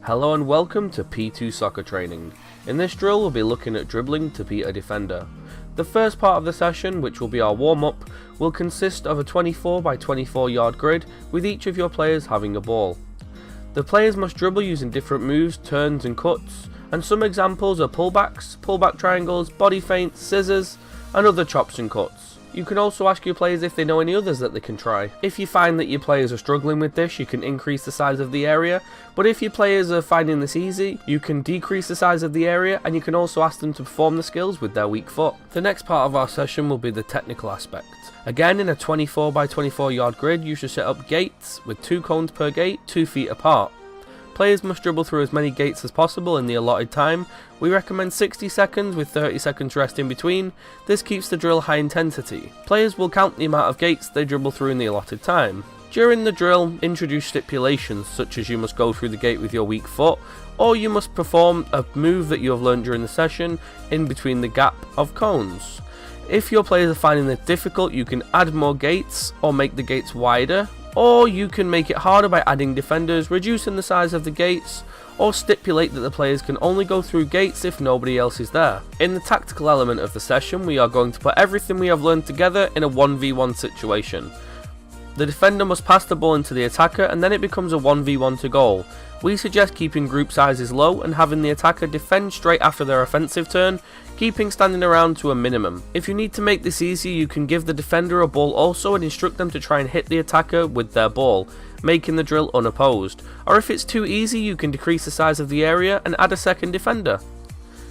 Hello and welcome to P2 Soccer Training. In this drill we'll be looking at dribbling to beat a defender. The first part of the session, which will be our warm-up, will consist of a 24 by 24 yard grid with each of your players having a ball. The players must dribble using different moves, turns and cuts, and some examples are pullbacks, pullback triangles, body feints, scissors and other chops and cuts. You can also ask your players if they know any others that they can try. If you find that your players are struggling with this, you can increase the size of the area, but if your players are finding this easy, you can decrease the size of the area, and you can also ask them to perform the skills with their weak foot. The next part of our session will be the technical aspect. Again, in a 24 by 24 yard grid, you should set up gates with 2 cones per gate, 2 feet apart. Players must dribble through as many gates as possible in the allotted time. We recommend 60 seconds with 30 seconds rest in between. This keeps the drill high intensity. Players will count the amount of gates they dribble through in the allotted time. During the drill, introduce stipulations such as you must go through the gate with your weak foot, or you must perform a move that you have learned during the session in between the gap of cones. If your players are finding this difficult, you can add more gates or make the gates wider, or you can make it harder by adding defenders, reducing the size of the gates, or stipulate that the players can only go through gates if nobody else is there. In the tactical element of the session, we are going to put everything we have learned together in a 1v1 situation. The defender must pass the ball into the attacker and then it becomes a 1v1 to goal. We suggest keeping group sizes low and having the attacker defend straight after their offensive turn, keeping standing around to a minimum. If you need to make this easier, you can give the defender a ball also and instruct them to try and hit the attacker with their ball, making the drill unopposed. Or if it's too easy, you can decrease the size of the area and add a second defender.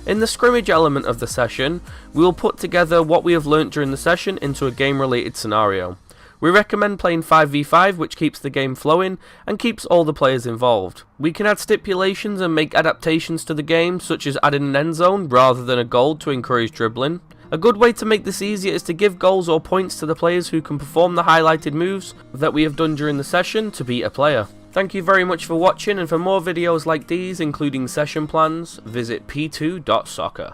In the scrimmage element of the session, we will put together what we have learnt during the session into a game related scenario. We recommend playing 5v5, which keeps the game flowing and keeps all the players involved. We can add stipulations and make adaptations to the game, such as adding an end zone rather than a goal to encourage dribbling. A good way to make this easier is to give goals or points to the players who can perform the highlighted moves that we have done during the session to beat a player. Thank you very much for watching, and for more videos like these, including session plans, visit p2.soccer.